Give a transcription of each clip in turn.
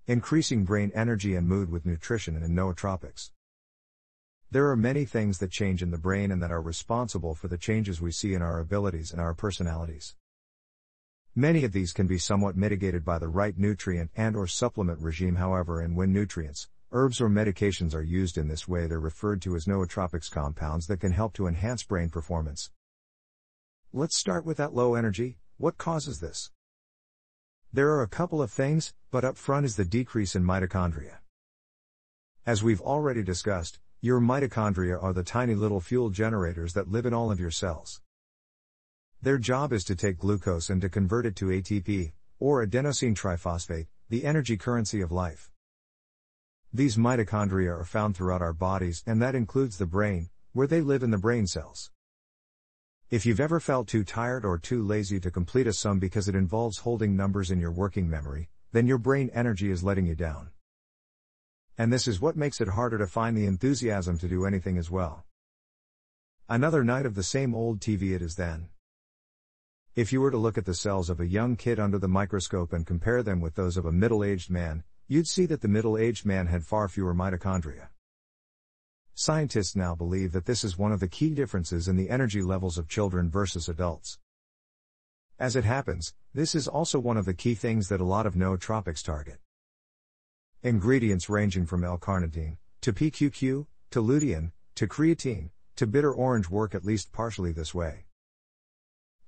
Increasing brain energy and mood with nutrition and nootropics. There are many things that change in the brain and that are responsible for the changes we see in our abilities and our personalities. Many of these can be somewhat mitigated by the right nutrient and/or supplement regime, however, and when nutrients, herbs or medications are used in this way, they're referred to as nootropics, compounds that can help to enhance brain performance. Let's start with that low energy. What causes this? There are a couple of things, but up front is the decrease in mitochondria. As we've already discussed, your mitochondria are the tiny little fuel generators that live in all of your cells. Their job is to take glucose and to convert it to ATP, or adenosine triphosphate, the energy currency of life. These mitochondria are found throughout our bodies, and that includes the brain, where they live in the brain cells. If you've ever felt too tired or too lazy to complete a sum because it involves holding numbers in your working memory, then your brain energy is letting you down. And this is what makes it harder to find the enthusiasm to do anything as well. Another night of the same old TV it is then. If you were to look at the cells of a young kid under the microscope and compare them with those of a middle-aged man, you'd see that the middle-aged man had far fewer mitochondria. Scientists now believe that this is one of the key differences in the energy levels of children versus adults. As it happens, this is also one of the key things that a lot of nootropics target. Ingredients ranging from L-carnitine, to PQQ, to lutein, to creatine, to bitter orange work at least partially this way.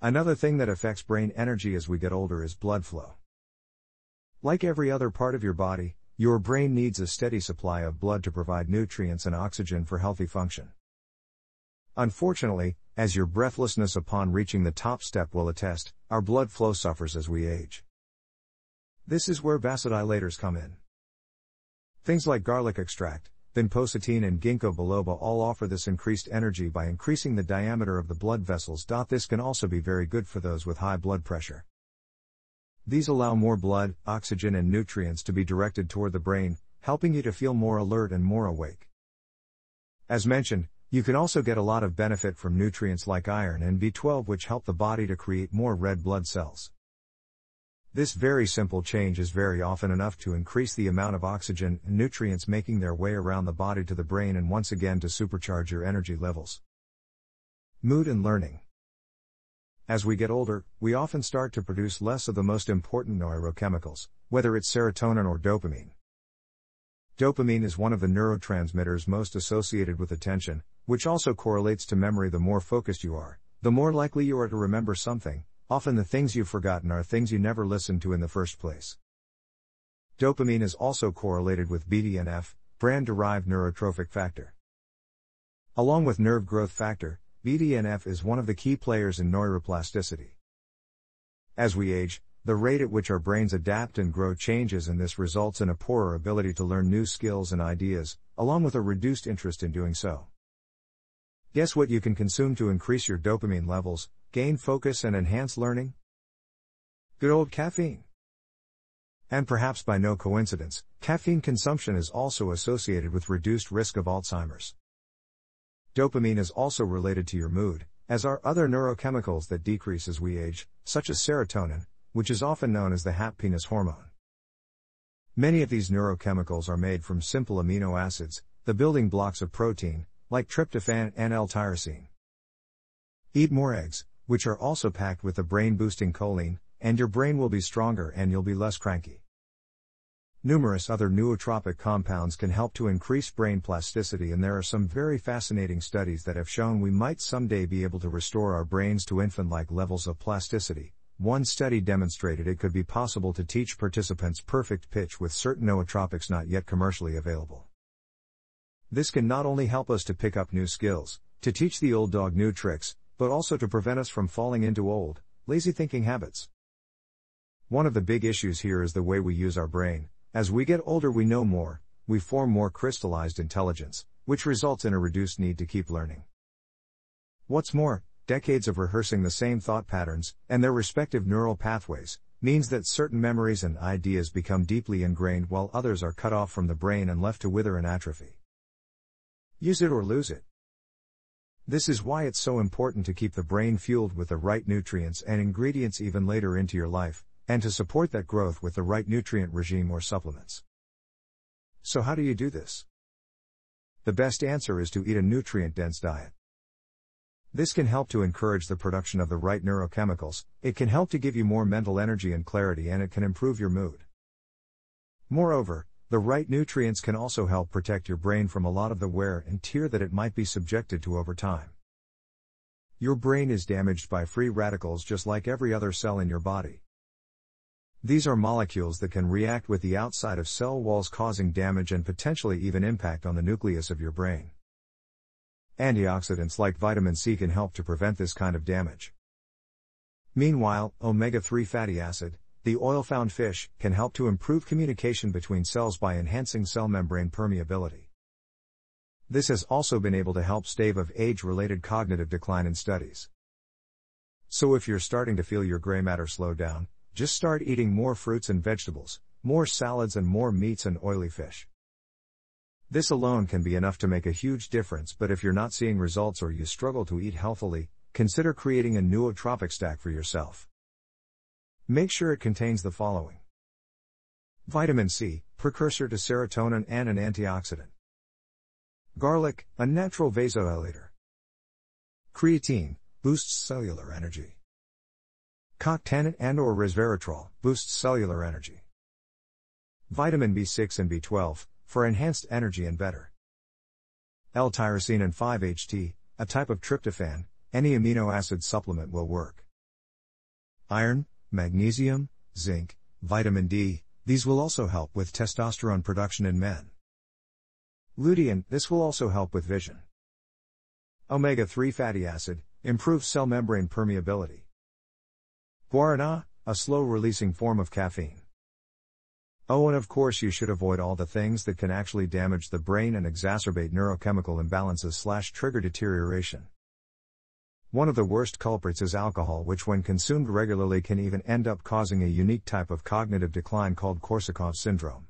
Another thing that affects brain energy as we get older is blood flow. Like every other part of your body, your brain needs a steady supply of blood to provide nutrients and oxygen for healthy function. Unfortunately, as your breathlessness upon reaching the top step will attest, our blood flow suffers as we age. This is where vasodilators come in. Things like garlic extract, vinpocetine and ginkgo biloba all offer this increased energy by increasing the diameter of the blood vessels. This can also be very good for those with high blood pressure. These allow more blood, oxygen and nutrients to be directed toward the brain, helping you to feel more alert and more awake. As mentioned, you can also get a lot of benefit from nutrients like iron and B12, which help the body to create more red blood cells. This very simple change is very often enough to increase the amount of oxygen and nutrients making their way around the body to the brain and once again to supercharge your energy levels. Mood and learning. As we get older, we often start to produce less of the most important neurochemicals, whether it's serotonin or dopamine. Dopamine is one of the neurotransmitters most associated with attention, which also correlates to memory. The more focused you are, the more likely you are to remember something. Often the things you've forgotten are things you never listened to in the first place. Dopamine is also correlated with BDNF, brain-derived neurotrophic factor. Along with nerve growth factor, BDNF is one of the key players in neuroplasticity. As we age, the rate at which our brains adapt and grow changes, and this results in a poorer ability to learn new skills and ideas, along with a reduced interest in doing so. Guess what you can consume to increase your dopamine levels, gain focus and enhance learning? Good old caffeine. And perhaps by no coincidence, caffeine consumption is also associated with reduced risk of Alzheimer's. Dopamine is also related to your mood, as are other neurochemicals that decrease as we age, such as serotonin, which is often known as the happiness hormone. Many of these neurochemicals are made from simple amino acids, the building blocks of protein, like tryptophan and L-tyrosine. Eat more eggs, which are also packed with the brain-boosting choline, and your brain will be stronger and you'll be less cranky. Numerous other nootropic compounds can help to increase brain plasticity, and there are some very fascinating studies that have shown we might someday be able to restore our brains to infant-like levels of plasticity. One study demonstrated it could be possible to teach participants perfect pitch with certain nootropics not yet commercially available. This can not only help us to pick up new skills, to teach the old dog new tricks, but also to prevent us from falling into old, lazy thinking habits. One of the big issues here is the way we use our brain. As we get older, we know more, we form more crystallized intelligence, which results in a reduced need to keep learning. What's more, decades of rehearsing the same thought patterns, and their respective neural pathways, means that certain memories and ideas become deeply ingrained while others are cut off from the brain and left to wither and atrophy. Use it or lose it. This is why it's so important to keep the brain fueled with the right nutrients and ingredients even later into your life, and to support that growth with the right nutrient regime or supplements. So how do you do this? The best answer is to eat a nutrient-dense diet. This can help to encourage the production of the right neurochemicals, it can help to give you more mental energy and clarity, and it can improve your mood. Moreover, the right nutrients can also help protect your brain from a lot of the wear and tear that it might be subjected to over time. Your brain is damaged by free radicals just like every other cell in your body. These are molecules that can react with the outside of cell walls, causing damage and potentially even impact on the nucleus of your brain. Antioxidants like vitamin C can help to prevent this kind of damage. Meanwhile, omega-3 fatty acid, the oil found fish, can help to improve communication between cells by enhancing cell membrane permeability. This has also been able to help stave off age-related cognitive decline in studies. So if you're starting to feel your gray matter slow down, just start eating more fruits and vegetables, more salads and more meats and oily fish. This alone can be enough to make a huge difference, but if you're not seeing results or you struggle to eat healthily, consider creating a nootropic stack for yourself. Make sure it contains the following: vitamin C, precursor to serotonin and an antioxidant. Garlic, a natural vasodilator. Creatine, boosts cellular energy. Coctanate and/or resveratrol, boosts cellular energy. Vitamin B6 and B12, for enhanced energy and better. L-tyrosine and 5-HT, a type of tryptophan, any amino acid supplement will work. Iron, magnesium, zinc, vitamin D, these will also help with testosterone production in men. Lutein, this will also help with vision. Omega-3 fatty acid, improves cell membrane permeability. Guarana, a slow-releasing form of caffeine. Oh, and of course you should avoid all the things that can actually damage the brain and exacerbate neurochemical imbalances / trigger deterioration. One of the worst culprits is alcohol, which when consumed regularly can even end up causing a unique type of cognitive decline called Korsakoff syndrome.